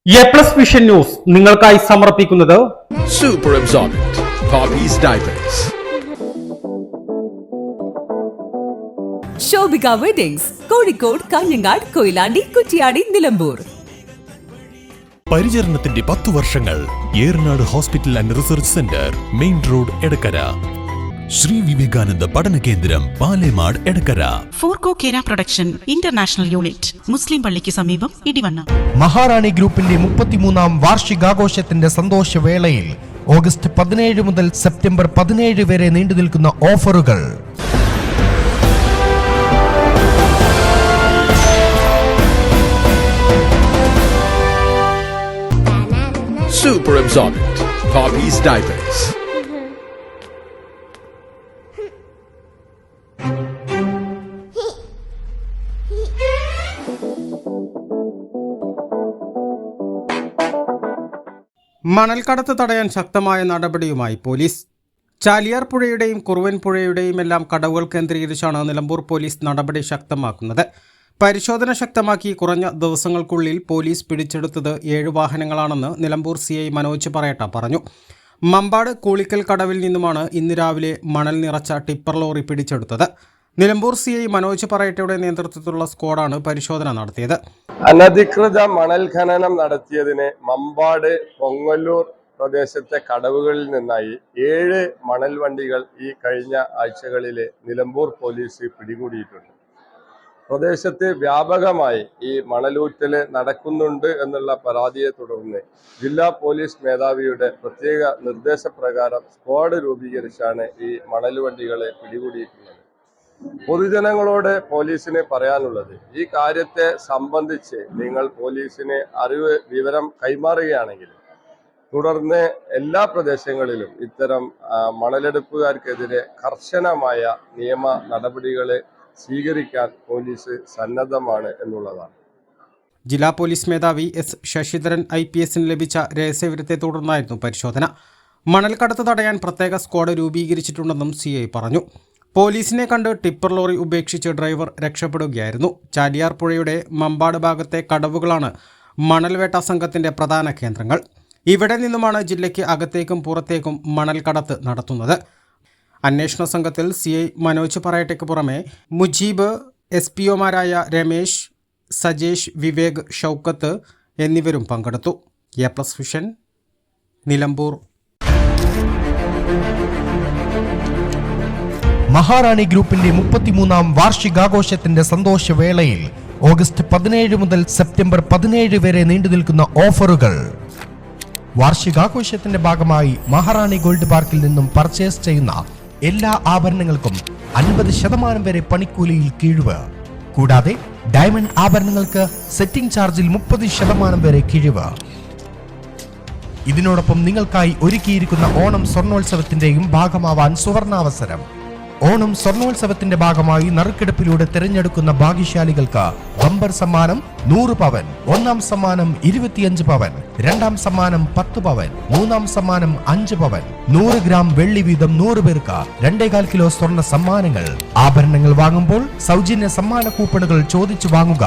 A+ vision news നിങ്ങൾക്കായി സമർപ്പിക്കുന്നത് Super Absorbent Poppy's Diapers. Shobhika weddings Kozhikode, Kanhangad, Koyilandy, Kuttiady, Nilambur. പരിചരണത്തിന്റെ 10 വർഷങ്ങൾ. Eranad hospital and research centre, main road, Edakkara. Shri Vivekananda പഠന കേന്ദ്രം, പാലേമാട്, എടക്കര. ഫോർകോ കേര പ്രൊഡക്ഷൻ ഇന്റർനാഷണൽ യൂണിറ്റ്, മുസ്ലിം പള്ളിക്ക് സമീപം, ഇടിവണ്ണ. മഹാറാണി ഗ്രൂപ്പിന്റെ 33ാം വാർഷികാഘോഷത്തിന്റെ സന്തോഷവേളയിൽ ഓഗസ്റ്റ് 17 മുതൽ സെപ്റ്റംബർ 17 വരെ നീണ്ടുനിൽക്കുന്ന ഓഫറുകൾ. Super Absorbent Poppy's Diapers. മണൽക്കടത്ത് തടയാൻ ശക്തമായ നടപടിയുമായി പോലീസ്. ചാലിയാർ പുഴയുടെയും കുറുവൻ പുഴയുടെയും എല്ലാം കടവുകൾ കേന്ദ്രീകരിച്ചാണ് നിലമ്പൂർ പോലീസ് നടപടി ശക്തമാക്കുന്നത്. പരിശോധന ശക്തമാക്കി കുറഞ്ഞ ദിവസങ്ങൾക്കുള്ളിൽ പോലീസ് പിടിച്ചെടുത്തത് 7 വാഹനങ്ങളാണെന്ന് നിലമ്പൂർ CI മനോജ് പറയട്ട പറഞ്ഞു. മമ്പാട് കൂളിക്കൽ കടവിൽ നിന്നുമാണ് ഇന്ന് രാവിലെ മണൽ നിറച്ച ടിപ്പർ ലോറി പിടിച്ചെടുത്തത്. നിലമ്പൂർ CI മനോജ് പറയട്ടയുടെ നേതൃത്വത്തിലുള്ള സ്ക്വാഡാണ് പരിശോധന നടത്തിയത്. അനധികൃത മണൽ ഖനനം നടത്തിയതിന് മമ്പാട് പൊങ്ങല്ലൂർ പ്രദേശത്തെ കടവുകളിൽ നിന്നായി 7 മണൽ വണ്ടികൾ ഈ കഴിഞ്ഞ ആഴ്ചകളിൽ നിലമ്പൂർ പോലീസ് പിടികൂടിയിട്ടുണ്ട്. പ്രദേശത്ത് വ്യാപകമായി ഈ മണലൂറ്റല് നടക്കുന്നുണ്ട് എന്നുള്ള പരാതിയെ തുടർന്ന് ജില്ലാ പോലീസ് മേധാവിയുടെ പ്രത്യേക നിർദ്ദേശപ്രകാരം സ്ക്വാഡ് രൂപീകരിച്ചാണ് ഈ മണൽ വണ്ടികളെ പിടികൂടിയിട്ടുള്ളത്. പൊതുജനങ്ങളോട് പോലീസിന് പറയാനുള്ളത്, ഈ കാര്യത്തെ സംബന്ധിച്ച് നിങ്ങൾ പോലീസിന് വിവരം കൈമാറുകയാണെങ്കിൽ തുടർന്ന് എല്ലാ പ്രദേശങ്ങളിലും ഇത്തരം മണലെടുപ്പുകാർക്കെതിരെ കർശനമായ നിയമ നടപടികൾ സ്വീകരിക്കാൻ പോലീസ് സന്നദ്ധമാണ് എന്നുള്ളതാണ്. ജില്ലാ പോലീസ് മേധാവി S ശശിധരൻ IPSന് ലഭിച്ച രഹസ്യവിവരത്തെ തുടർന്നായിരുന്നു പരിശോധന. മണൽക്കടത്ത് തടയാൻ പ്രത്യേക സ്ക്വാഡ് രൂപീകരിച്ചിട്ടുണ്ടെന്നും CI പറഞ്ഞു. പോലീസിനെ കണ്ട് ടിപ്പർ ലോറി ഉപേക്ഷിച്ച് ഡ്രൈവർ രക്ഷപ്പെടുകയായിരുന്നു. ചാലിയാർ പുഴയുടെ മമ്പാട് ഭാഗത്തെ കടവുകളാണ് മണൽവേട്ട സംഘത്തിന്റെ പ്രധാന കേന്ദ്രങ്ങൾ. ഇവിടെ നിന്നുമാണ് ജില്ലയ്ക്ക് അകത്തേക്കും പുറത്തേക്കും മണൽക്കടത്ത് നടത്തുന്നത്. അന്വേഷണ സംഘത്തിൽ CI മനോജ് പറയട്ടയ്ക്ക് പുറമെ മുജീബ്, SPOമാരായ രമേശ്, സജേഷ്, വിവേക്, ഷൗക്കത്ത് എന്നിവരും പങ്കെടുത്തു. A+ vision, Nilambur. മഹാറാണി ഗ്രൂപ്പിന്റെ 33ാം വാർഷികാഘോഷത്തിന്റെ സന്തോഷവേളയിൽ ഓഗസ്റ്റ് 17 മുതൽ സെപ്റ്റംബർ 17 വരെ നീണ്ടുനിൽക്കുന്ന ഓഫറുകൾ. വാർഷികാഘോഷത്തിന്റെ ഭാഗമായി മഹാറാണി ഗോൾഡ് പാർക്കിൽ നിന്നും പർച്ചേസ് ചെയ്യുന്ന എല്ലാ ആഭരണങ്ങൾക്കും 50% വരെ പണിക്കൂലിയിൽ കിഴിവ്. കൂടാതെ ഡയമണ്ട് ആഭരണങ്ങൾക്ക് സെറ്റിംഗ് ചാർജിൽ 30% വരെ കിഴിവ്. ഇതിനോടൊപ്പം നിങ്ങൾക്കായി ഒരുക്കിയിരിക്കുന്ന ഓണം സ്വർണോത്സവത്തിന്റെയും ഭാഗമാവാൻ സുവർണാവസരം. ഓണം സ്വർണോത്സവത്തിന്റെ ഭാഗമായി നറുക്കെടുപ്പിലൂടെ തിരഞ്ഞെടുക്കുന്ന ഭാഗ്യശാലികൾക്ക് ബമ്പർ സമ്മാനം 100 പവൻ, 1ാം സമ്മാനം 25 പവൻ, 2ാം സമ്മാനം 10 പവൻ, 3ാം സമ്മാനം 5 പവൻ, 100 ഗ്രാം വെള്ളി വീതം 100 പേർക്ക് 2.25 കിലോ സ്വർണ്ണ സമ്മാനങ്ങൾ. ആഭരണങ്ങൾ വാങ്ങുമ്പോൾ സൗജന്യ സമ്മാന കൂപ്പണുകൾ ചോദിച്ചു വാങ്ങുക.